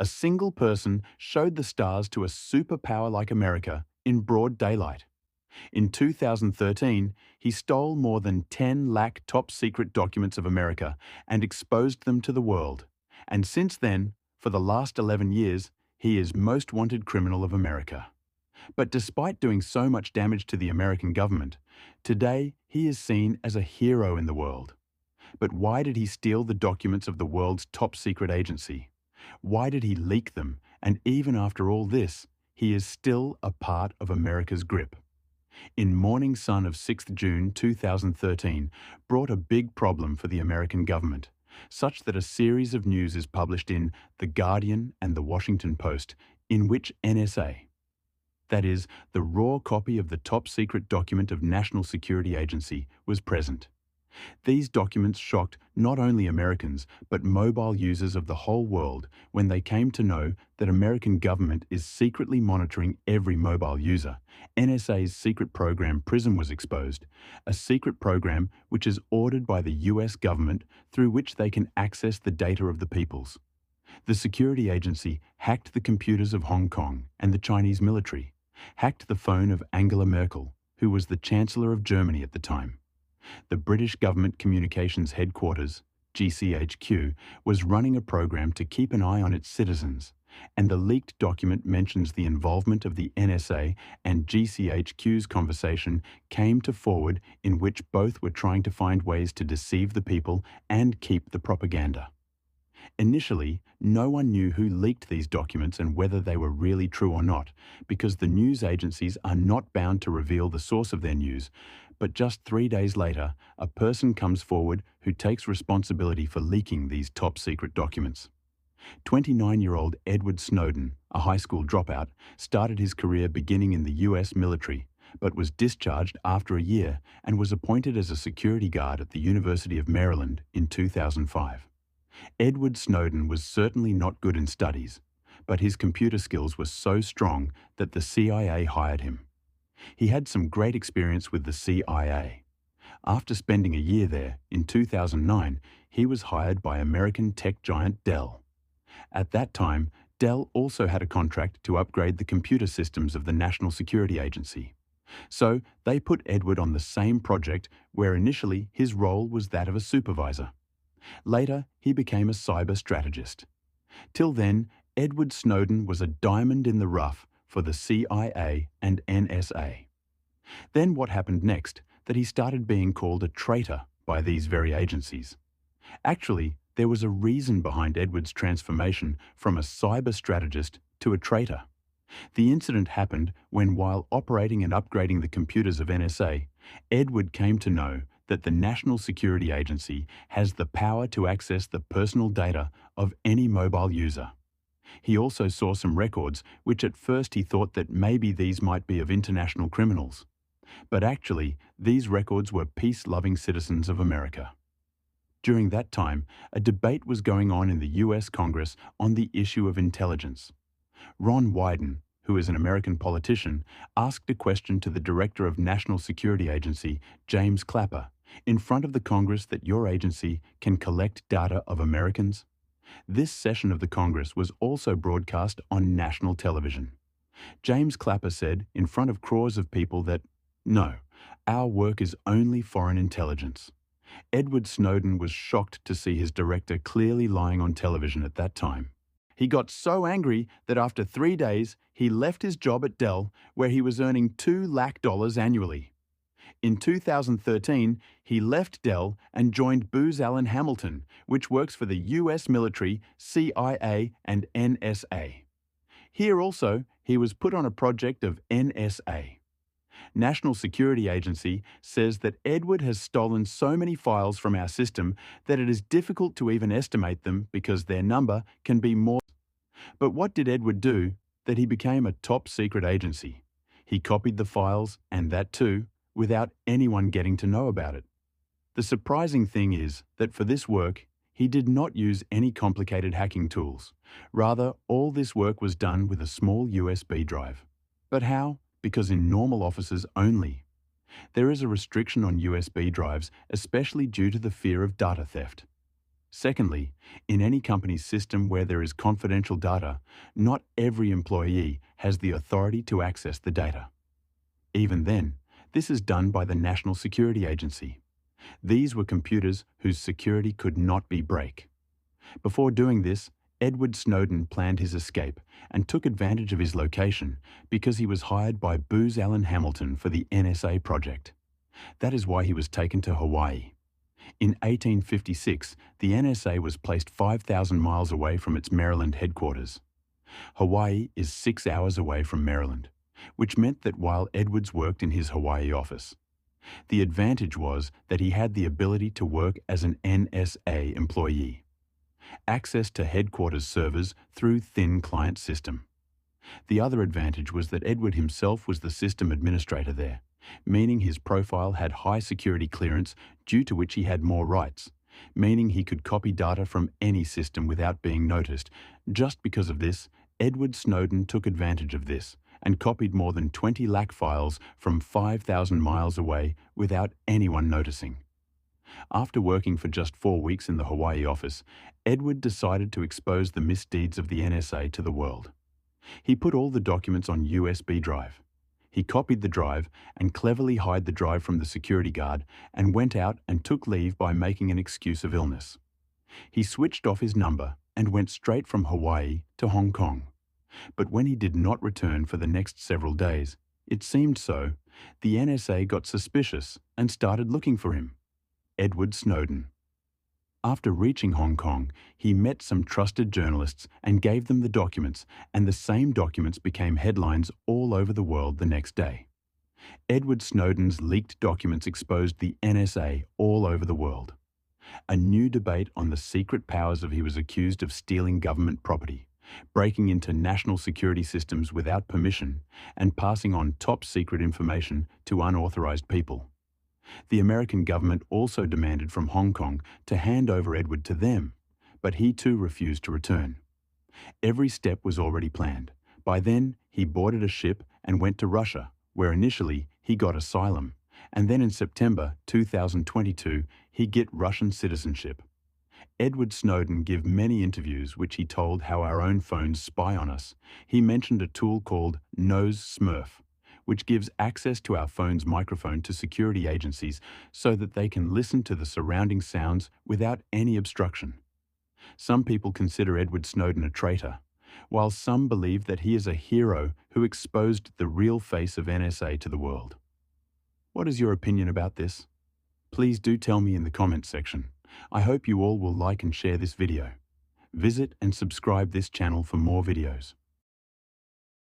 A single person showed the stars to a superpower like America in broad daylight. In 2013, he stole more than 10 lakh top-secret documents of America and exposed them to the world. And since then, for the last 11 years, he is most wanted criminal of America. But despite doing so much damage to the American government, today he is seen as a hero in the world. But why did he steal the documents of the world's top-secret agency? Why did he leak them? And even after all this, he is still a part of America's grip. In Morning Sun of 6th June 2013 brought a big problem for the American government, such that a series of news is published in The Guardian and The Washington Post, in which NSA, that is, the raw copy of the top-secret document of National Security Agency, was present. These documents shocked not only Americans, but mobile users of the whole world when they came to know that American government is secretly monitoring every mobile user. NSA's secret program PRISM was exposed, a secret program which is ordered by the US government through which they can access the data of the peoples. The security agency hacked the computers of Hong Kong and the Chinese military, hacked the phone of Angela Merkel, who was the Chancellor of Germany at the time. The British Government Communications Headquarters, GCHQ, was running a program to keep an eye on its citizens, and the leaked document mentions the involvement of the NSA and GCHQ's conversation came to forward in which both were trying to find ways to deceive the people and keep the propaganda. Initially, no one knew who leaked these documents and whether they were really true or not, because the news agencies are not bound to reveal the source of their news. But just 3 days later, a person comes forward who takes responsibility for leaking these top-secret documents. 29-year-old Edward Snowden, a high school dropout, started his career beginning in the US military, but was discharged after a year and was appointed as a security guard at the University of Maryland in 2005. Edward Snowden was certainly not good in studies, but his computer skills were so strong that the CIA hired him. He had some great experience with the CIA. After spending a year there, in 2009, he was hired by American tech giant Dell. At that time, Dell also had a contract to upgrade the computer systems of the National Security Agency. So they put Edward on the same project where initially his role was that of a supervisor. Later, he became a cyber strategist. Till then, Edward Snowden was a diamond in the rough for the CIA and NSA. Then what happened next? That he started being called a traitor by these very agencies. Actually, there was a reason behind Edward's transformation from a cyber strategist to a traitor. The incident happened when, while operating and upgrading the computers of NSA, Edward came to know that the National Security Agency has the power to access the personal data of any mobile user. He also saw some records which at first he thought that maybe these might be of international criminals. But actually, these records were peace-loving citizens of America. During that time, a debate was going on in the US Congress on the issue of intelligence. Ron Wyden, who is an American politician, asked a question to the Director of National Security Agency, James Clapper, in front of the Congress that your agency can collect data of Americans. This session of the Congress was also broadcast on national television. James Clapper said in front of crores of people that, no, our work is only foreign intelligence. Edward Snowden was shocked to see his director clearly lying on television at that time. He got so angry that after 3 days, he left his job at Dell, where he was earning $2 lakh annually. In 2013, he left Dell and joined Booz Allen Hamilton, which works for the US military, CIA, and NSA. Here also, he was put on a project of NSA. National Security Agency says that Edward has stolen so many files from our system that it is difficult to even estimate them because their number can be more. But what did Edward do that he became a top-secret agency? He copied the files, and that too, without anyone getting to know about it. The surprising thing is that for this work, he did not use any complicated hacking tools. Rather, all this work was done with a small USB drive. But how? Because in normal offices only. There is a restriction on USB drives, especially due to the fear of data theft. Secondly, in any company's system where there is confidential data, not every employee has the authority to access the data. Even then, this is done by the National Security Agency. These were computers whose security could not be break. Before doing this, Edward Snowden planned his escape and took advantage of his location because he was hired by Booz Allen Hamilton for the NSA project. That is why he was taken to Hawaii. In 1856, the NSA was placed 5,000 miles away from its Maryland headquarters. Hawaii is 6 hours away from Maryland, which meant that while Edwards worked in his Hawaii office, the advantage was that he had the ability to work as an NSA employee. Access to headquarters servers through thin client system. The other advantage was that Edward himself was the system administrator there, meaning his profile had high security clearance due to which he had more rights, meaning he could copy data from any system without being noticed. Just because of this, Edward Snowden took advantage of this and copied more than 20 lakh files from 5,000 miles away without anyone noticing. After working for just 4 weeks in the Hawaii office, Edward decided to expose the misdeeds of the NSA to the world. He put all the documents on USB drive. He copied the drive and cleverly hid the drive from the security guard and went out and took leave by making an excuse of illness. He switched off his number and went straight from Hawaii to Hong Kong. But when he did not return for the next several days, it seemed so, the NSA got suspicious and started looking for him. Edward Snowden. After reaching Hong Kong, he met some trusted journalists and gave them the documents, and the same documents became headlines all over the world the next day. Edward Snowden's leaked documents exposed the NSA all over the world. A new debate on the secret powers of he was accused of stealing government property, breaking into national security systems without permission, and passing on top-secret information to unauthorized people. The American government also demanded from Hong Kong to hand over Edward to them, but he too refused to return. Every step was already planned. By then, he boarded a ship and went to Russia, where initially he got asylum, and then in September 2022, he get Russian citizenship. Edward Snowden gave many interviews which he told how our own phones spy on us. He mentioned a tool called Nose Smurf, which gives access to our phone's microphone to security agencies so that they can listen to the surrounding sounds without any obstruction. Some people consider Edward Snowden a traitor, while some believe that he is a hero who exposed the real face of NSA to the world. What is your opinion about this? Please do tell me in the comments section. I hope you all will like and share this video. Visit and subscribe this channel for more videos.